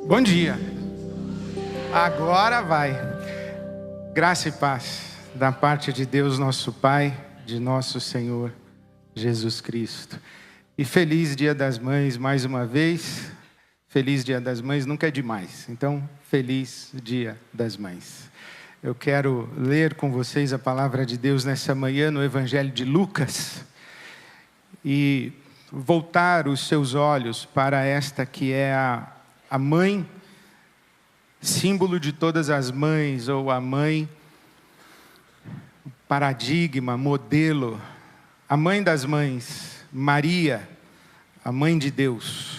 Bom dia. Agora vai. Graça e paz da parte de Deus nosso Pai, de nosso Senhor Jesus Cristo. E feliz Dia das Mães mais uma vez. Feliz Dia das Mães nunca é demais. Então, feliz Dia das Mães. Eu quero ler com vocês a palavra de Deus nessa manhã no Evangelho de Lucas e voltar os seus olhos para esta que é a mãe, símbolo de todas as mães, ou a mãe, paradigma, modelo, a mãe das mães, Maria, a mãe de Deus.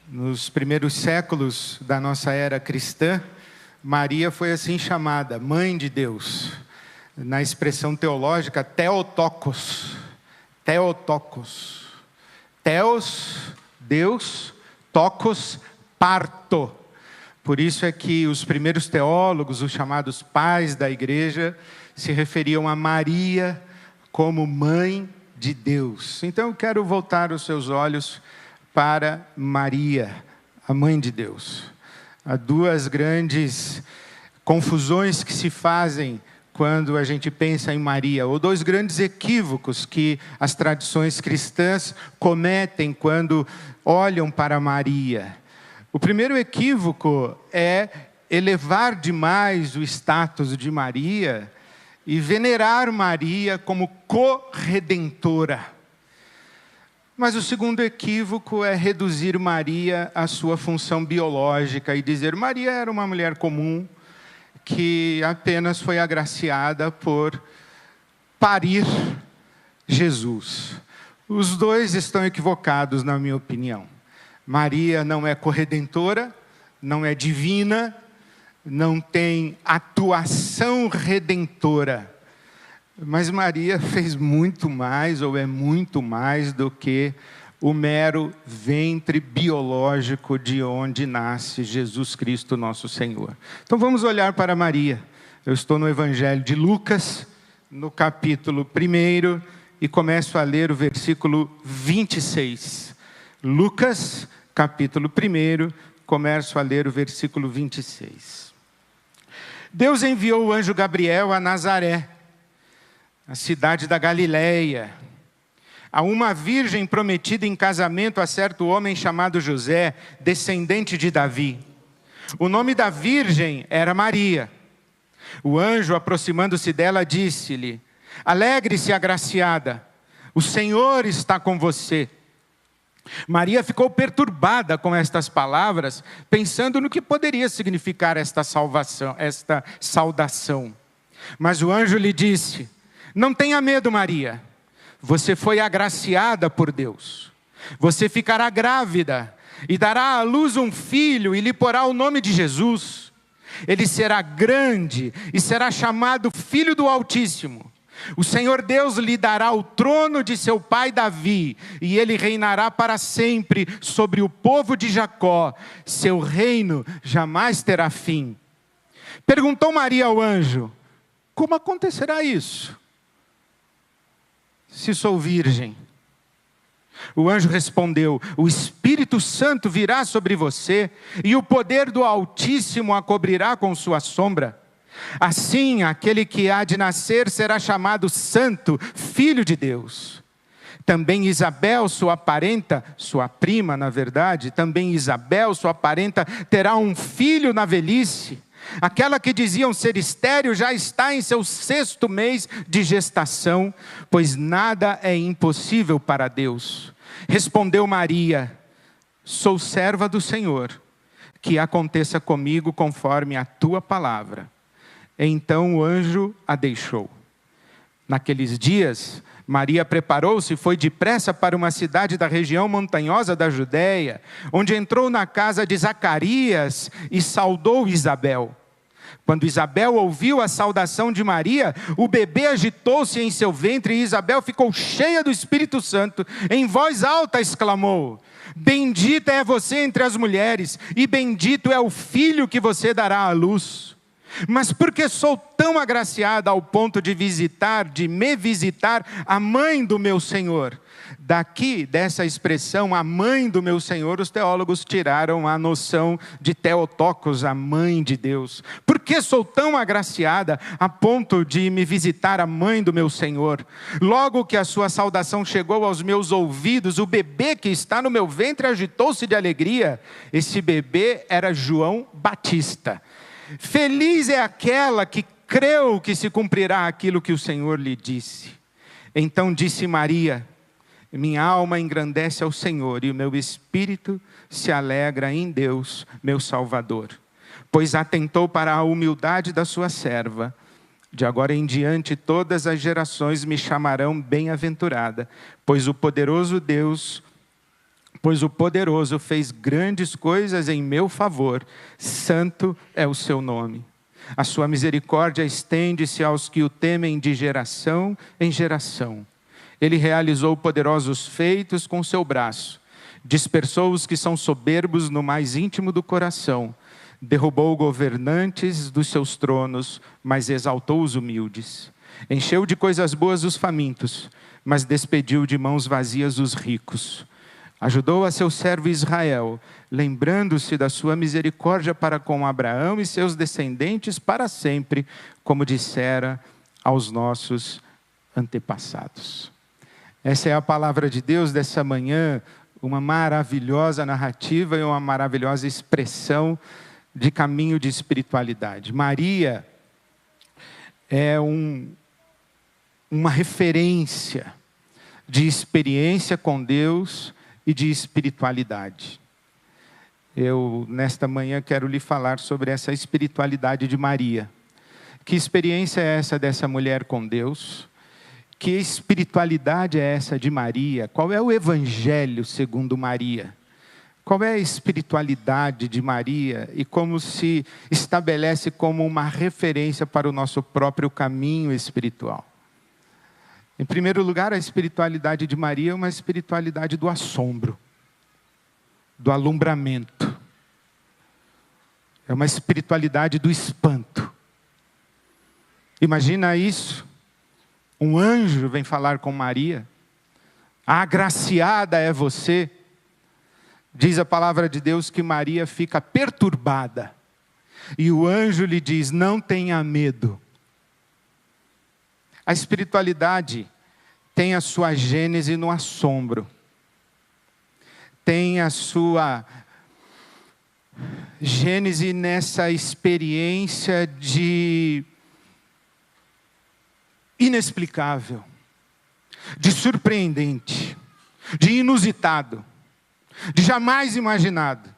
Nos primeiros séculos da nossa era cristã, Maria foi assim chamada, mãe de Deus. Na expressão teológica, Theotokos. Theotokos. Theos, Deus, tokos, parto. Por isso é que os primeiros teólogos, os chamados pais da igreja, se referiam a Maria como mãe de Deus. Então eu quero voltar os seus olhos para Maria, a mãe de Deus. Há duas grandes confusões que se fazem quando a gente pensa em Maria, ou dois grandes equívocos que as tradições cristãs cometem quando olham para Maria. O primeiro equívoco é elevar demais o status de Maria e venerar Maria como corredentora. Mas o segundo equívoco é reduzir Maria à sua função biológica e dizer Maria era uma mulher comum que apenas foi agraciada por parir Jesus. Os dois estão equivocados, na minha opinião. Maria não é corredentora, não é divina, não tem atuação redentora. Mas Maria fez muito mais, ou é muito mais do que o mero ventre biológico de onde nasce Jesus Cristo, nosso Senhor. Então vamos olhar para Maria. Eu estou no Evangelho de Lucas, no capítulo 1, e começo a ler o versículo 26. Lucas, capítulo 1, começo a ler o versículo 26. Deus enviou o anjo Gabriel a Nazaré, a cidade da Galileia, a uma virgem prometida em casamento a certo homem chamado José, descendente de Davi. O nome da virgem era Maria. O anjo, aproximando-se dela, disse-lhe: Alegre-se, agraciada, o Senhor está com você. Maria ficou perturbada com estas palavras, pensando no que poderia significar esta saudação. Mas o anjo lhe disse: Não tenha medo, Maria. Você foi agraciada por Deus. Você ficará grávida e dará à luz um filho e lhe porá o nome de Jesus. Ele será grande e será chamado Filho do Altíssimo. O Senhor Deus lhe dará o trono de seu pai Davi, e ele reinará para sempre sobre o povo de Jacó. Seu reino jamais terá fim. Perguntou Maria ao anjo: Como acontecerá isso, se sou virgem? O anjo respondeu: O Espírito Santo virá sobre você, e o poder do Altíssimo a cobrirá com sua sombra. Assim, aquele que há de nascer será chamado Santo, Filho de Deus. Também Isabel, sua parenta, sua prima, na verdade, também Isabel, sua parenta, terá um filho na velhice. Aquela que diziam ser estéril já está em seu 6º mês de gestação, pois nada é impossível para Deus. Respondeu Maria: Sou serva do Senhor, que aconteça comigo conforme a tua palavra. Então o anjo a deixou. Naqueles dias, Maria preparou-se e foi depressa para uma cidade da região montanhosa da Judéia, onde entrou na casa de Zacarias e saudou Isabel. Quando Isabel ouviu a saudação de Maria, o bebê agitou-se em seu ventre e Isabel ficou cheia do Espírito Santo. Em voz alta exclamou: Bendita é você entre as mulheres, e bendito é o filho que você dará à luz. Mas porque sou tão agraciada ao ponto de me visitar a mãe do meu Senhor. Daqui, dessa expressão, a mãe do meu Senhor, os teólogos tiraram a noção de Theotokos, a mãe de Deus. Por que sou tão agraciada a ponto de me visitar a mãe do meu Senhor? Logo que a sua saudação chegou aos meus ouvidos, o bebê que está no meu ventre agitou-se de alegria. Esse bebê era João Batista. Feliz é aquela que creu que se cumprirá aquilo que o Senhor lhe disse. Então disse Maria: minha alma engrandece ao Senhor, e o meu espírito se alegra em Deus, meu Salvador. Pois atentou para a humildade da sua serva. De agora em diante todas as gerações me chamarão bem-aventurada, pois o poderoso fez grandes coisas em meu favor, santo é o seu nome. A sua misericórdia estende-se aos que o temem de geração em geração. Ele realizou poderosos feitos com seu braço, dispersou os que são soberbos no mais íntimo do coração, derrubou governantes dos seus tronos, mas exaltou os humildes. Encheu de coisas boas os famintos, mas despediu de mãos vazias os ricos. Ajudou a seu servo Israel, lembrando-se da sua misericórdia para com Abraão e seus descendentes para sempre, como dissera aos nossos antepassados. Essa é a palavra de Deus dessa manhã, uma maravilhosa narrativa e uma maravilhosa expressão de caminho de espiritualidade. Maria é uma referência de experiência com Deus e de espiritualidade. Eu, nesta manhã, quero lhe falar sobre essa espiritualidade de Maria. Que experiência é essa dessa mulher com Deus? Que espiritualidade é essa de Maria? Qual é o evangelho segundo Maria? Qual é a espiritualidade de Maria e como se estabelece como uma referência para o nosso próprio caminho espiritual? Em primeiro lugar, a espiritualidade de Maria é uma espiritualidade do assombro, do alumbramento. É uma espiritualidade do espanto. Imagina isso. Um anjo vem falar com Maria. Agraciada é você. Diz a palavra de Deus que Maria fica perturbada. E o anjo lhe diz: não tenha medo. A espiritualidade tem a sua gênese no assombro. Tem a sua gênese nessa experiência de inexplicável, de surpreendente, de inusitado, de jamais imaginado.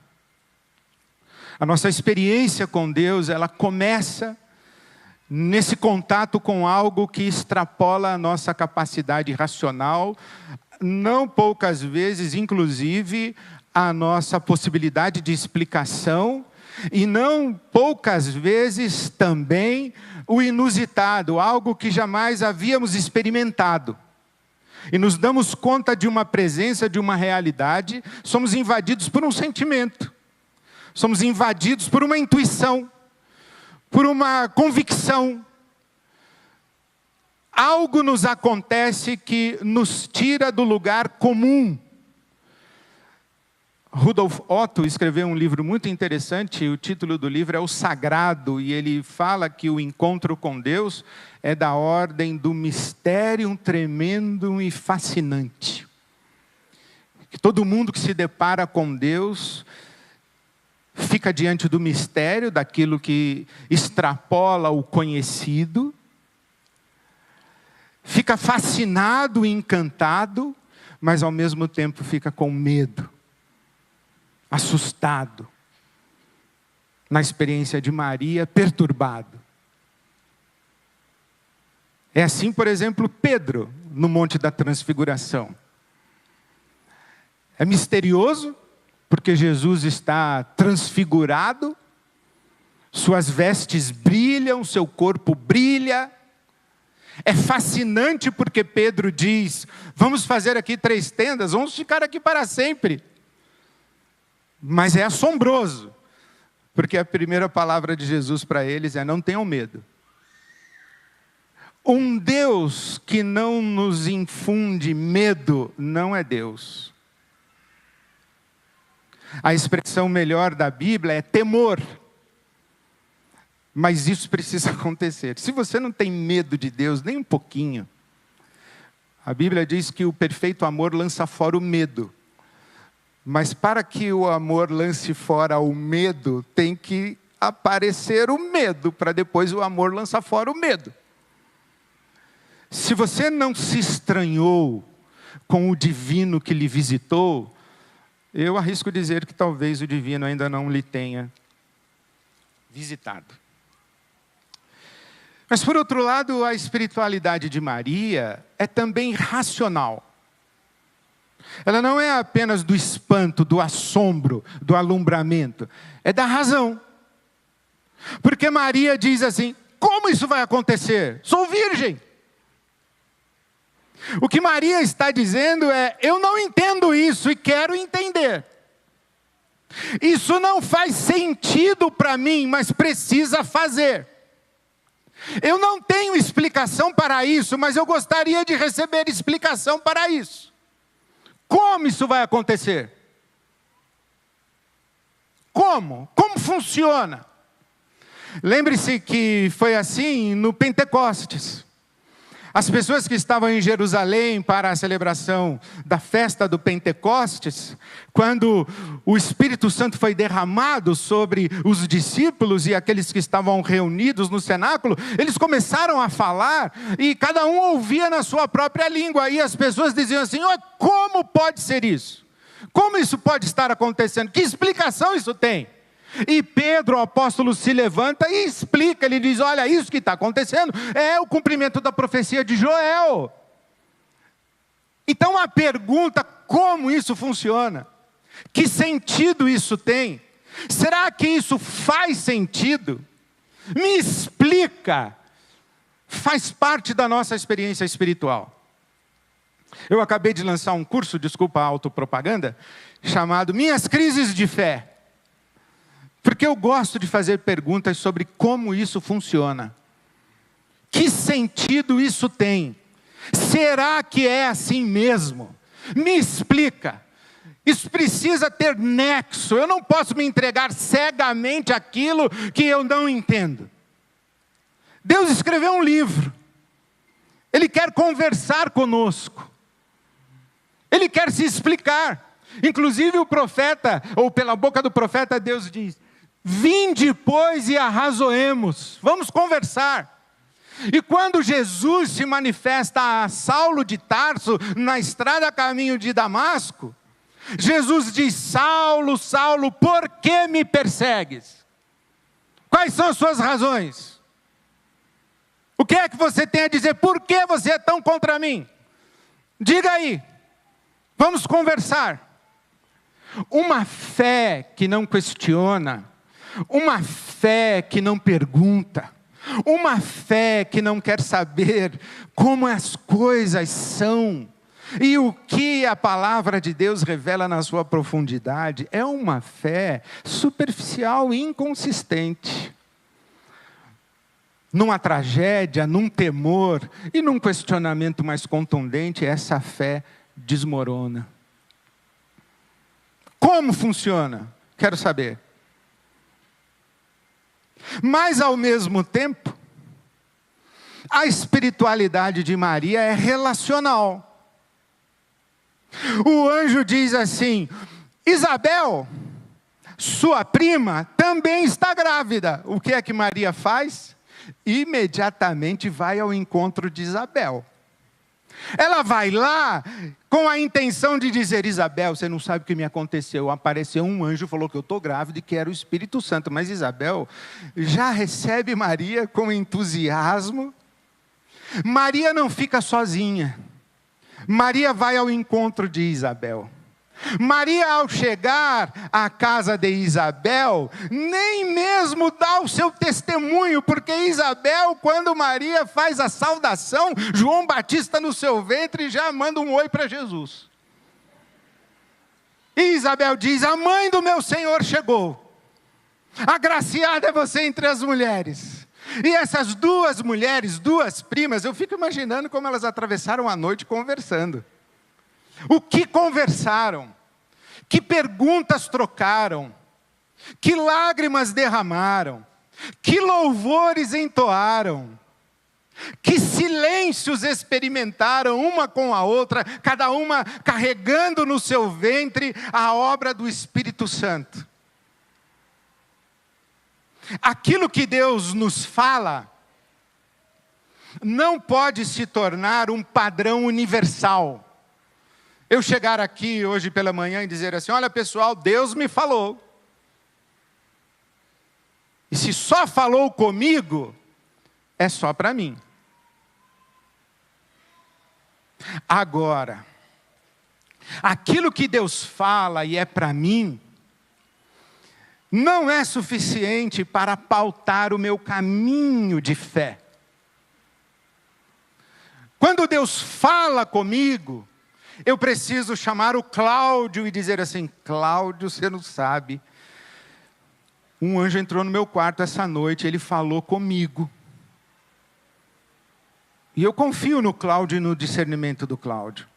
A nossa experiência com Deus, ela começa nesse contato com algo que extrapola a nossa capacidade racional, não poucas vezes, inclusive, a nossa possibilidade de explicação, e não poucas vezes também o inusitado, algo que jamais havíamos experimentado. E nos damos conta de uma presença, de uma realidade, somos invadidos por um sentimento, somos invadidos por uma intuição, por uma convicção. Algo nos acontece que nos tira do lugar comum. Rudolf Otto escreveu um livro muito interessante, o título do livro é O Sagrado, e ele fala que o encontro com Deus é da ordem do mistério tremendo e fascinante. Que todo mundo que se depara com Deus fica diante do mistério, daquilo que extrapola o conhecido, fica fascinado e encantado, mas ao mesmo tempo fica com medo, assustado. Na experiência de Maria, perturbado. É assim, por exemplo, Pedro, no Monte da Transfiguração. É misterioso, porque Jesus está transfigurado, suas vestes brilham, seu corpo brilha. É fascinante porque Pedro diz: vamos fazer aqui 3 tendas, vamos ficar aqui para sempre. Mas é assombroso, Porque a primeira palavra de Jesus para eles é: não tenham medo. Um Deus que não nos infunde medo não é Deus. A expressão melhor da Bíblia é temor. Mas isso precisa acontecer. Se você não tem medo de Deus, nem um pouquinho, a Bíblia diz que o perfeito amor lança fora o medo. Mas para que o amor lance fora o medo, tem que aparecer o medo, para depois o amor lançar fora o medo. Se você não se estranhou com o divino que lhe visitou, eu arrisco dizer que talvez o divino ainda não lhe tenha visitado. Mas, por outro lado, a espiritualidade de Maria é também racional. Ela não é apenas do espanto, do assombro, do alumbramento. É da razão. Porque Maria diz assim: como isso vai acontecer? Sou virgem. O que Maria está dizendo é: eu não entendo isso e quero entender. Isso não faz sentido para mim, mas precisa fazer. Eu não tenho explicação para isso, mas eu gostaria de receber explicação para isso. Como isso vai acontecer? Como? Como funciona? Lembre-se que foi assim no Pentecostes. As pessoas que estavam em Jerusalém para a celebração da festa do Pentecostes, quando o Espírito Santo foi derramado sobre os discípulos e aqueles que estavam reunidos no cenáculo, eles começaram a falar e cada um ouvia na sua própria língua. E as pessoas diziam assim: oh, como pode ser isso? Como isso pode estar acontecendo? Que explicação isso tem? E Pedro, o apóstolo, se levanta e explica. Ele diz: olha, isso que está acontecendo é o cumprimento da profecia de Joel. Então a pergunta: como isso funciona? Que sentido isso tem? Será que isso faz sentido? Me explica. Faz parte da nossa experiência espiritual. Eu acabei de lançar um curso, desculpa a autopropaganda, chamado Minhas Crises de Fé. Porque eu gosto de fazer perguntas sobre como isso funciona. Que sentido isso tem? Será que é assim mesmo? Me explica. Isso precisa ter nexo. Eu não posso me entregar cegamente àquilo que eu não entendo. Deus escreveu um livro. Ele quer conversar conosco. Ele quer se explicar. Inclusive o profeta, ou pela boca do profeta, Deus diz: vinde, pois, e arrazoemos. Vamos conversar. E quando Jesus se manifesta a Saulo de Tarso, na estrada a caminho de Damasco, Jesus diz: Saulo, Saulo, por que me persegues? Quais são as suas razões? O que é que você tem a dizer? Por que você é tão contra mim? Diga aí. Vamos conversar. Uma fé que não questiona, uma fé que não pergunta, uma fé que não quer saber como as coisas são e o que a palavra de Deus revela na sua profundidade, é uma fé superficial e inconsistente. Numa tragédia, num temor e num questionamento mais contundente, essa fé desmorona. Como funciona? Quero saber. Mas, ao mesmo tempo, a espiritualidade de Maria é relacional. O anjo diz assim: Isabel, sua prima, também está grávida. O que é que Maria faz? Imediatamente vai ao encontro de Isabel. Ela vai lá com a intenção de dizer: Isabel, você não sabe o que me aconteceu. Apareceu um anjo, falou que eu estou grávida e que era o Espírito Santo. Mas Isabel já recebe Maria com entusiasmo. Maria não fica sozinha. Maria vai ao encontro de Isabel. Maria, ao chegar à casa de Isabel, nem mesmo dá o seu testemunho, porque Isabel, quando Maria faz a saudação, João Batista no seu ventre já manda um oi para Jesus. E Isabel diz: a mãe do meu Senhor chegou. Agraciada é você entre as mulheres. E essas duas mulheres, duas primas, eu fico imaginando como elas atravessaram a noite conversando. O que conversaram? Que perguntas trocaram? Que lágrimas derramaram? Que louvores entoaram? Que silêncios experimentaram uma com a outra, cada uma carregando no seu ventre a obra do Espírito Santo. Aquilo que Deus nos fala não pode se tornar um padrão universal. Eu chegar aqui hoje pela manhã e dizer assim: olha pessoal, Deus me falou. E se só falou comigo, é só para mim. Agora, aquilo que Deus fala e é para mim, não é suficiente para pautar o meu caminho de fé. Quando Deus fala comigo, eu preciso chamar o Cláudio e dizer assim: Cláudio, você não sabe, um anjo entrou no meu quarto essa noite, ele falou comigo. E eu confio no Cláudio e no discernimento do Cláudio.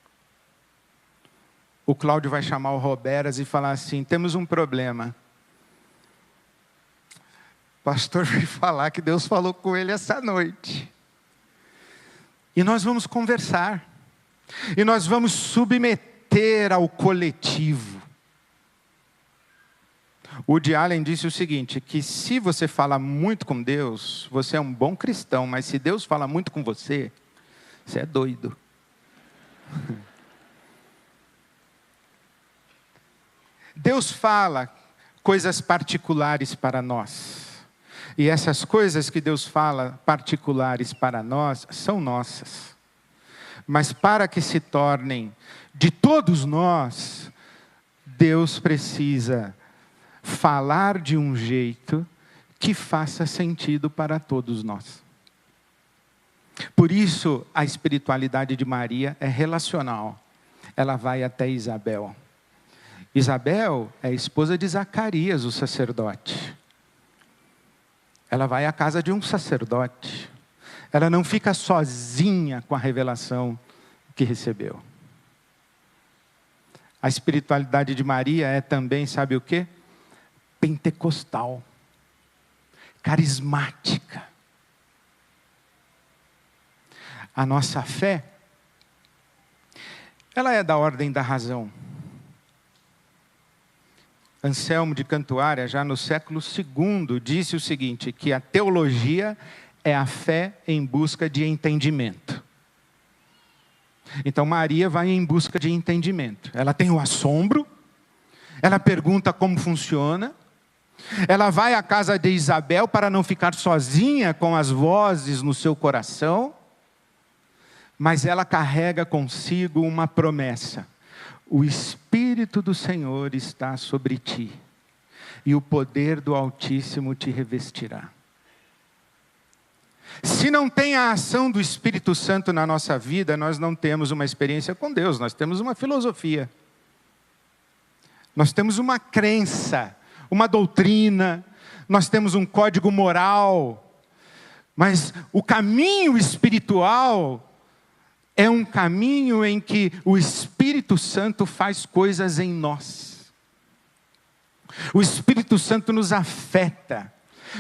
O Cláudio vai chamar o Roberas e falar assim: temos um problema. O pastor veio falar que Deus falou com ele essa noite. E nós vamos conversar. E nós vamos submeter ao coletivo. Woody Allen disse o seguinte, que se você fala muito com Deus, você é um bom cristão, mas se Deus fala muito com você, você é doido. Deus fala coisas particulares para nós. E essas coisas que Deus fala particulares para nós, são nossas. Mas para que se tornem de todos nós, Deus precisa falar de um jeito que faça sentido para todos nós. Por isso, a espiritualidade de Maria é relacional. Ela vai até Isabel. Isabel é a esposa de Zacarias, o sacerdote. Ela vai à casa de um sacerdote. Ela não fica sozinha com a revelação que recebeu. A espiritualidade de Maria é também, sabe o quê? Pentecostal. Carismática. A nossa fé, ela é da ordem da razão. Anselmo de Cantuária, já no século II, disse o seguinte, que a teologia é a fé em busca de entendimento. Então Maria vai em busca de entendimento. Ela tem o assombro, ela pergunta como funciona, ela vai à casa de Isabel para não ficar sozinha com as vozes no seu coração, mas ela carrega consigo uma promessa. O Espírito do Senhor está sobre ti, e o poder do Altíssimo te revestirá. Se não tem a ação do Espírito Santo na nossa vida, nós não temos uma experiência com Deus, nós temos uma filosofia. Nós temos uma crença, uma doutrina, nós temos um código moral, mas o caminho espiritual é um caminho em que o Espírito Santo faz coisas em nós. O Espírito Santo nos afeta.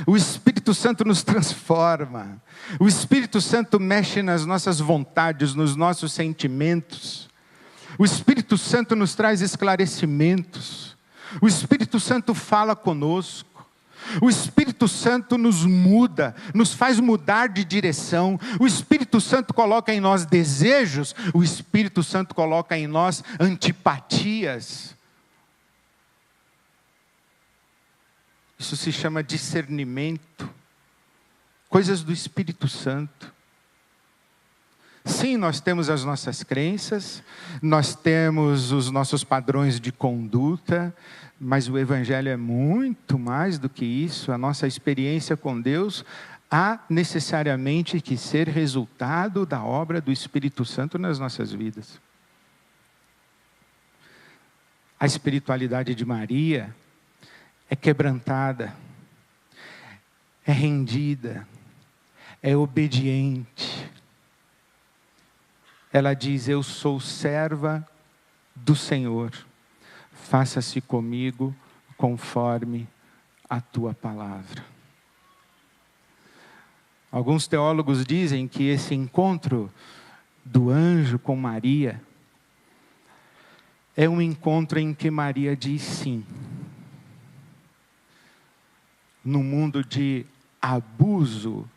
O Espírito Santo nos transforma. O Espírito Santo mexe nas nossas vontades, nos nossos sentimentos. O Espírito Santo nos traz esclarecimentos. O Espírito Santo fala conosco. O Espírito Santo nos muda, nos faz mudar de direção. O Espírito Santo coloca em nós desejos. O Espírito Santo coloca em nós antipatias. Isso se chama discernimento. Coisas do Espírito Santo. Sim, nós temos as nossas crenças, nós temos os nossos padrões de conduta, mas o Evangelho é muito mais do que isso. A nossa experiência com Deus há necessariamente que ser resultado da obra do Espírito Santo nas nossas vidas. A espiritualidade de Maria é quebrantada, é rendida, é obediente. Ela diz: eu sou serva do Senhor, faça-se comigo conforme a tua palavra. Alguns teólogos dizem que esse encontro do anjo com Maria é um encontro em que Maria diz sim. No mundo de abuso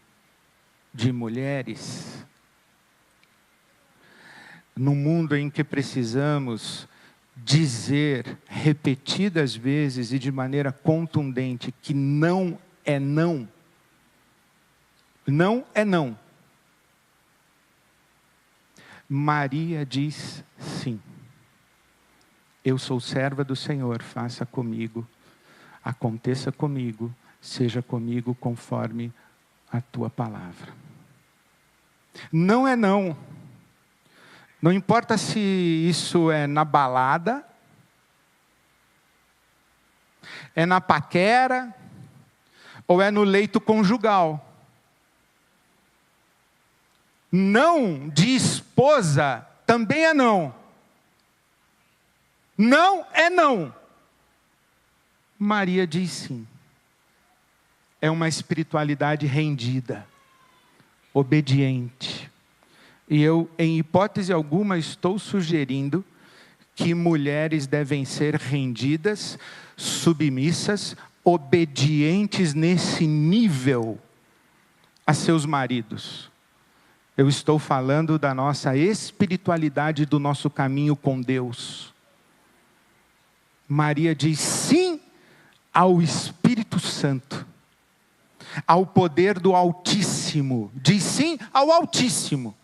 de mulheres, no mundo em que precisamos dizer repetidas vezes e de maneira contundente que não é não, não é não, Maria diz sim. Eu sou serva do Senhor, faça comigo, aconteça comigo, seja comigo conforme a tua palavra. Não é não. Não importa se isso é na balada, é na paquera, ou é no leito conjugal. Não de esposa também é não. Não é não. Maria diz sim. É uma espiritualidade rendida, obediente. E eu, em hipótese alguma, estou sugerindo que mulheres devem ser rendidas, submissas, obedientes nesse nível a seus maridos. Eu estou falando da nossa espiritualidade, do nosso caminho com Deus. Maria diz sim ao Espírito Santo, ao poder do Altíssimo. Diz sim ao Altíssimo.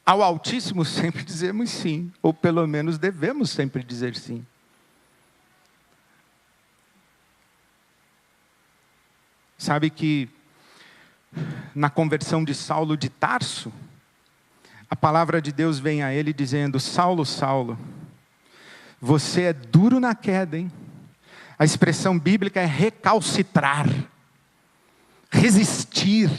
Ao Altíssimo sempre dizemos sim, ou pelo menos devemos sempre dizer sim. Sabe que na conversão de Saulo de Tarso, a palavra de Deus vem a ele dizendo: Saulo, Saulo, você é duro na queda, hein? A expressão bíblica é recalcitrar, resistir.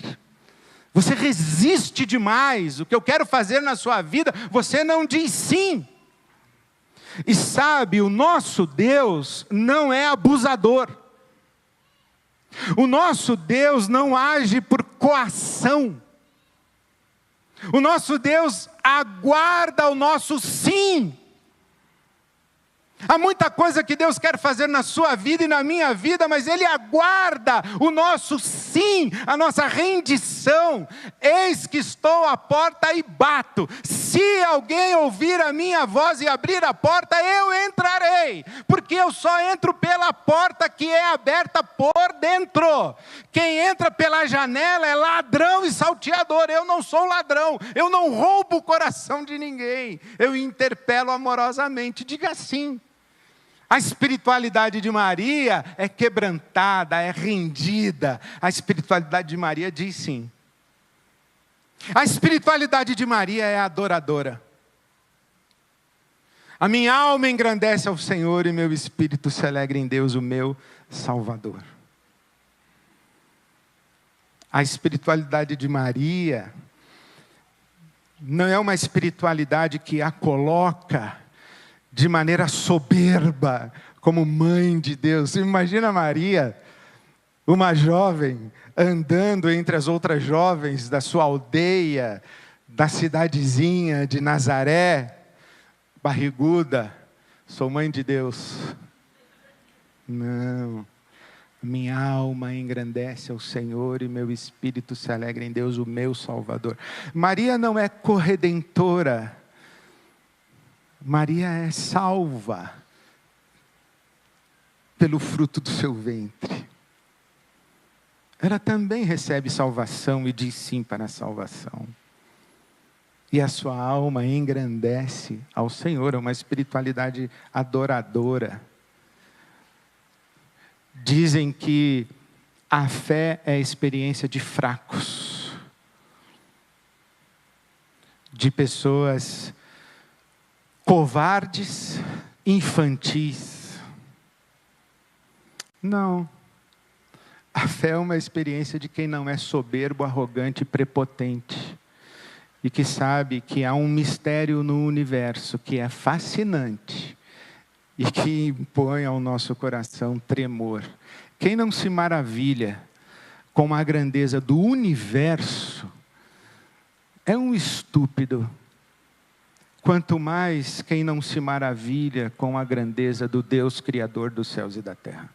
Você resiste demais. O que eu quero fazer na sua vida, você não diz sim. E sabe, o nosso Deus não é abusador. O nosso Deus não age por coação. O nosso Deus aguarda o nosso sim. Há muita coisa que Deus quer fazer na sua vida e na minha vida, mas Ele aguarda o nosso sim, a nossa rendição. Eis que estou à porta e bato. Se alguém ouvir a minha voz e abrir a porta, eu entrarei. Porque eu só entro pela porta que é aberta por dentro. Quem entra pela janela é ladrão e salteador. Eu não sou ladrão, eu não roubo o coração de ninguém. Eu interpelo amorosamente, diga sim. A espiritualidade de Maria é quebrantada, é rendida. A espiritualidade de Maria diz sim. A espiritualidade de Maria é adoradora. A minha alma engrandece ao Senhor e meu espírito se alegra em Deus, o meu Salvador. A espiritualidade de Maria não é uma espiritualidade que a coloca de maneira soberba, como mãe de Deus. Você imagina Maria, uma jovem, andando entre as outras jovens da sua aldeia, da cidadezinha de Nazaré, barriguda, sou mãe de Deus. Não, minha alma engrandece ao Senhor e meu espírito se alegra em Deus, o meu Salvador. Maria não é corredentora, Maria é salva pelo fruto do seu ventre. Ela também recebe salvação e diz sim para a salvação. E a sua alma engrandece ao Senhor, é uma espiritualidade adoradora. Dizem que a fé é a experiência de fracos, de pessoas covardes, infantis. Não. A fé é uma experiência de quem não é soberbo, arrogante e prepotente. E que sabe que há um mistério no universo que é fascinante e que impõe ao nosso coração tremor. Quem não se maravilha com a grandeza do universo é um estúpido. Quanto mais quem não se maravilha com a grandeza do Deus Criador dos céus e da terra.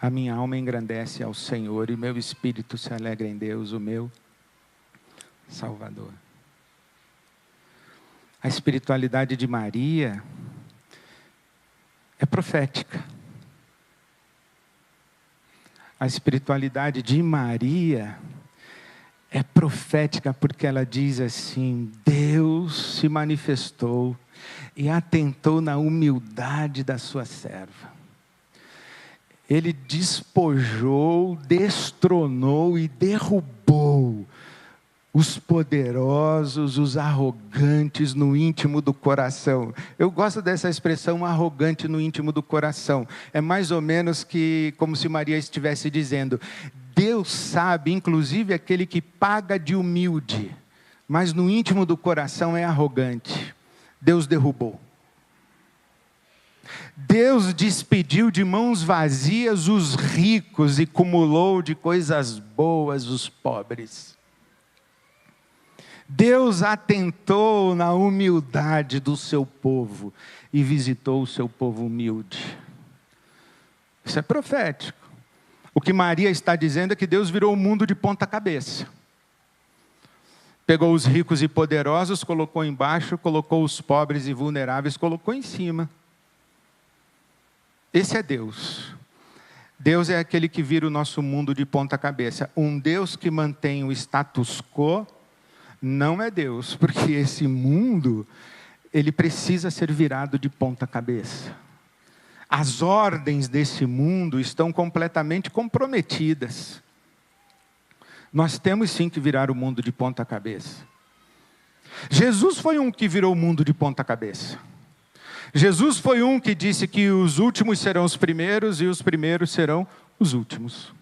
A minha alma engrandece ao Senhor e meu espírito se alegra em Deus, o meu Salvador. A espiritualidade de Maria é profética. A espiritualidade de Maria é profética porque ela diz assim: Deus se manifestou e atentou na humildade da sua serva. Ele despojou, destronou e derrubou os poderosos, os arrogantes no íntimo do coração. Eu gosto dessa expressão, arrogante no íntimo do coração. É mais ou menos que como se Maria estivesse dizendo: Deus sabe, inclusive aquele que paga de humilde, mas no íntimo do coração é arrogante. Deus derrubou. Deus despediu de mãos vazias os ricos e cumulou de coisas boas os pobres. Deus atentou na humildade do seu povo e visitou o seu povo humilde. Isso é profético. O que Maria está dizendo é que Deus virou o mundo de ponta cabeça. Pegou os ricos e poderosos, colocou embaixo, colocou os pobres e vulneráveis, colocou em cima. Esse é Deus. Deus é aquele que vira o nosso mundo de ponta cabeça. Um Deus que mantém o status quo não é Deus, porque esse mundo, ele precisa ser virado de ponta cabeça. As ordens desse mundo estão completamente comprometidas. Nós temos sim que virar o mundo de ponta cabeça. Jesus foi um que virou o mundo de ponta cabeça. Jesus foi um que disse que os últimos serão os primeiros e os primeiros serão os últimos.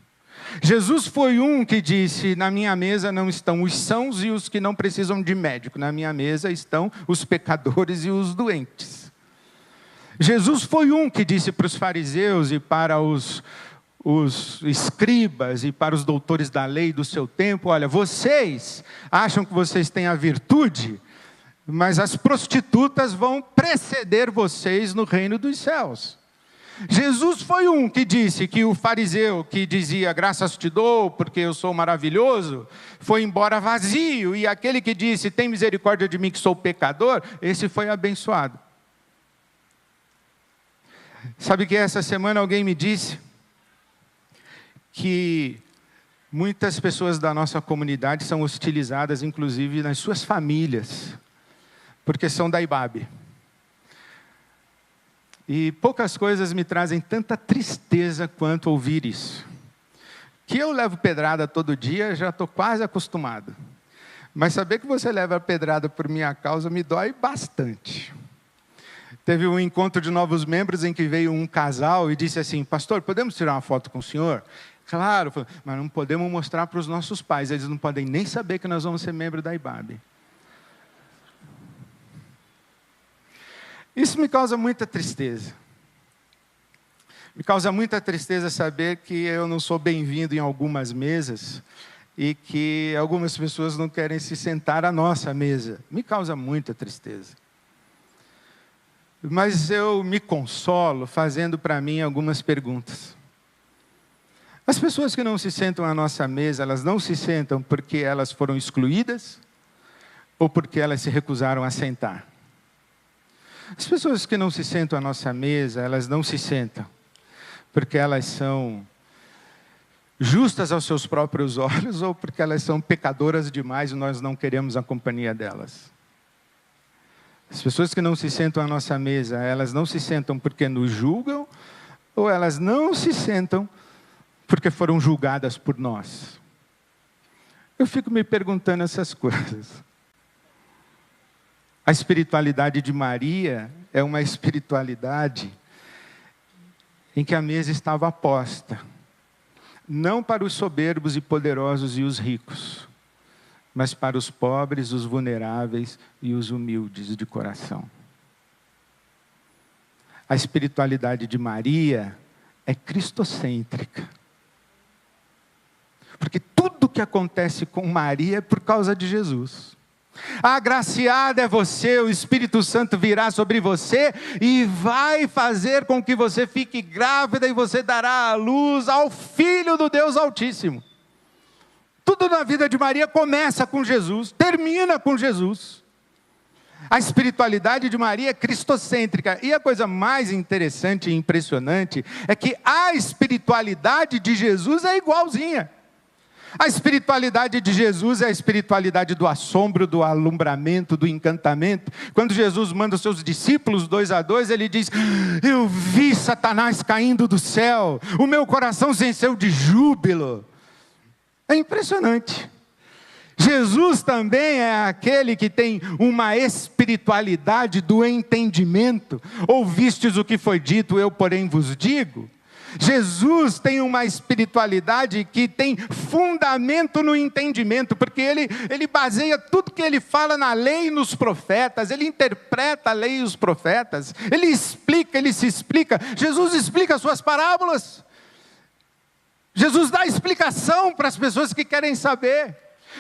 Jesus foi um que disse: na minha mesa não estão os sãos e os que não precisam de médico. Na minha mesa estão os pecadores e os doentes. Jesus foi um que disse para os fariseus e para os escribas e para os doutores da lei do seu tempo: olha, vocês acham que vocês têm a virtude, mas as prostitutas vão preceder vocês no reino dos céus. Jesus foi um que disse que o fariseu que dizia: graças te dou porque eu sou maravilhoso, foi embora vazio, e aquele que disse: tem misericórdia de mim que sou pecador, esse foi abençoado. Sabe que essa semana alguém me disse que muitas pessoas da nossa comunidade são hostilizadas, inclusive nas suas famílias, porque são da IBAB. E poucas coisas me trazem tanta tristeza quanto ouvir isso. Que eu levo pedrada todo dia, já estou quase acostumado. Mas saber que você leva pedrada por minha causa me dói bastante. Teve um encontro de novos membros em que veio um casal e disse assim: pastor, podemos tirar uma foto com o senhor? Claro, mas não podemos mostrar para os nossos pais, eles não podem nem saber que nós vamos ser membro da IBAB. Isso me causa muita tristeza. Me causa muita tristeza saber que eu não sou bem-vindo em algumas mesas e que algumas pessoas não querem se sentar à nossa mesa. Me causa muita tristeza. Mas eu me consolo fazendo para mim algumas perguntas. As pessoas que não se sentam à nossa mesa, elas não se sentam porque elas foram excluídas ou porque elas se recusaram a sentar? As pessoas que não se sentam à nossa mesa, elas não se sentam porque elas são justas aos seus próprios olhos ou porque elas são pecadoras demais e nós não queremos a companhia delas. As pessoas que não se sentam à nossa mesa, elas não se sentam porque nos julgam ou elas não se sentam porque foram julgadas por nós. Eu fico me perguntando essas coisas. A espiritualidade de Maria é uma espiritualidade em que a mesa estava posta. não para os soberbos e poderosos e os ricos, mas para os pobres, os vulneráveis e os humildes de coração. A espiritualidade de Maria é cristocêntrica. Porque tudo que acontece com Maria é por causa de Jesus. Agraciada é você, o Espírito Santo virá sobre você e vai fazer com que você fique grávida e você dará à luz ao Filho do Deus Altíssimo. Tudo na vida de Maria começa com Jesus, termina com Jesus. A espiritualidade de Maria é cristocêntrica. E a coisa mais interessante e impressionante é que a espiritualidade de Jesus é igualzinha. A espiritualidade de Jesus é a espiritualidade do assombro, do alumbramento, do encantamento. Quando Jesus manda os seus discípulos 2 a 2, ele diz: eu vi Satanás caindo do céu, o meu coração se encheu de júbilo. É impressionante. Jesus também é aquele que tem uma espiritualidade do entendimento. Ouvistes o que foi dito, eu porém vos digo. Jesus tem uma espiritualidade que tem fundamento no entendimento, porque ele baseia tudo que ele fala na lei e nos profetas, ele interpreta a lei e os profetas, ele explica, ele se explica. Jesus explica as suas parábolas, Jesus dá explicação para as pessoas que querem saber.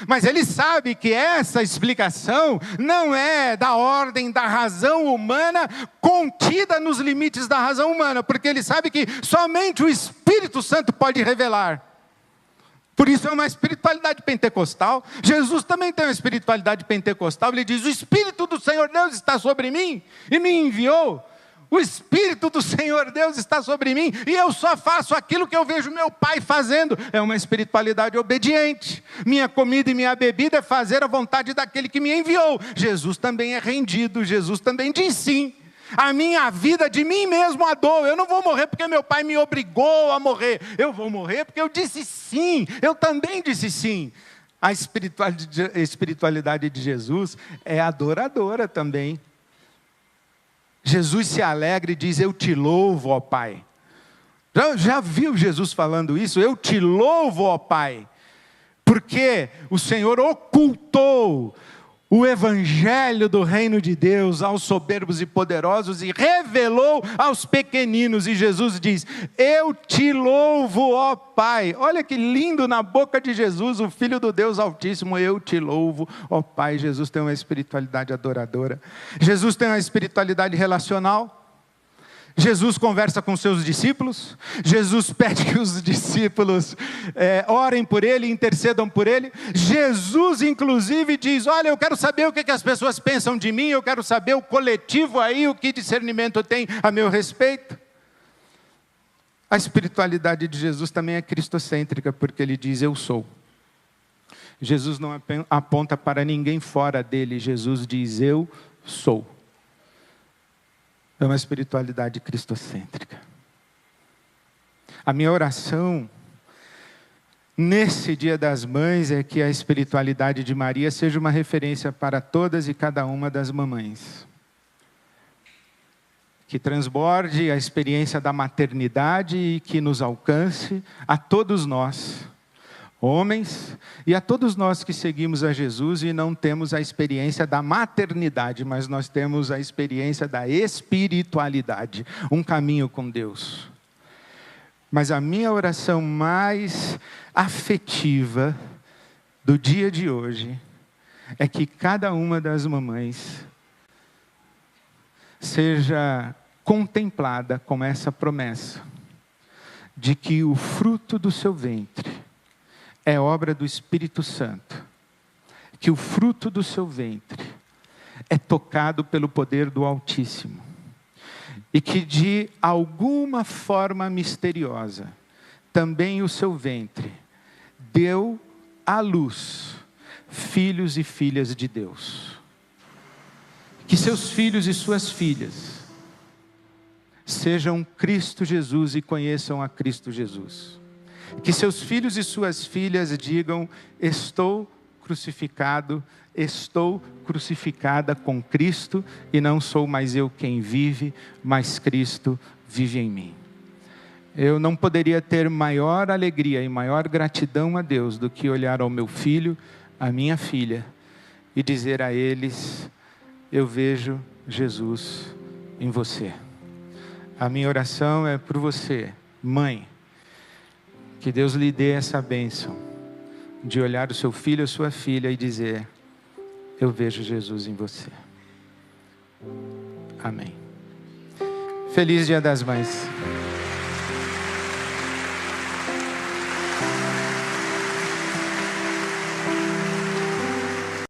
Mas ele sabe que essa explicação não é da ordem da razão humana, contida nos limites da razão humana, porque ele sabe que somente o Espírito Santo pode revelar. Por isso é uma espiritualidade pentecostal. Jesus também tem uma espiritualidade pentecostal. Ele diz: o Espírito do Senhor Deus está sobre mim e me enviou. O Espírito do Senhor Deus está sobre mim e eu só faço aquilo que eu vejo meu Pai fazendo. É uma espiritualidade obediente. Minha comida e minha bebida é fazer a vontade daquele que me enviou. Jesus também é rendido, Jesus também diz sim. A minha vida de mim mesmo a dou. Eu não vou morrer porque meu Pai me obrigou a morrer. Eu vou morrer porque eu disse sim. Eu também disse sim. A espiritualidade de Jesus é adoradora também. Jesus se alegra e diz: eu te louvo, ó Pai. Já viu Jesus falando isso? Eu te louvo, ó Pai. Porque o Senhor ocultou o evangelho do reino de Deus aos soberbos e poderosos e revelou aos pequeninos. E Jesus diz: eu te louvo, ó Pai. Olha que lindo na boca de Jesus, o Filho do Deus Altíssimo: eu te louvo, ó Pai. Jesus tem uma espiritualidade adoradora. Jesus tem uma espiritualidade relacional. Jesus conversa com seus discípulos, Jesus pede que os discípulos orem por ele, intercedam por ele. Jesus inclusive diz: olha, eu quero saber o que as pessoas pensam de mim, eu quero saber o coletivo aí, o que discernimento tem a meu respeito. A espiritualidade de Jesus também é cristocêntrica, porque ele diz: eu sou. Jesus não aponta para ninguém fora dele, Jesus diz: eu sou. É uma espiritualidade cristocêntrica. A minha oração nesse Dia das Mães é que a espiritualidade de Maria seja uma referência para todas e cada uma das mamães. Que transborde a experiência da maternidade e que nos alcance a todos nós, homens, e a todos nós que seguimos a Jesus e não temos a experiência da maternidade, mas nós temos a experiência da espiritualidade, um caminho com Deus. Mas a minha oração mais afetiva do dia de hoje é que cada uma das mamães seja contemplada com essa promessa de que o fruto do seu ventre é obra do Espírito Santo, que o fruto do seu ventre é tocado pelo poder do Altíssimo, e que de alguma forma misteriosa, também o seu ventre deu à luz filhos e filhas de Deus. Que seus filhos e suas filhas sejam Cristo Jesus e conheçam a Cristo Jesus. Que seus filhos e suas filhas digam: estou crucificado, estou crucificada com Cristo, e não sou mais eu quem vive, mas Cristo vive em mim. Eu não poderia ter maior alegria e maior gratidão a Deus do que olhar ao meu filho, à minha filha, e dizer a eles: eu vejo Jesus em você. A minha oração é por você, mãe, que Deus lhe dê essa bênção de olhar o seu filho ou sua filha e dizer: eu vejo Jesus em você. Amém. Feliz Dia das Mães.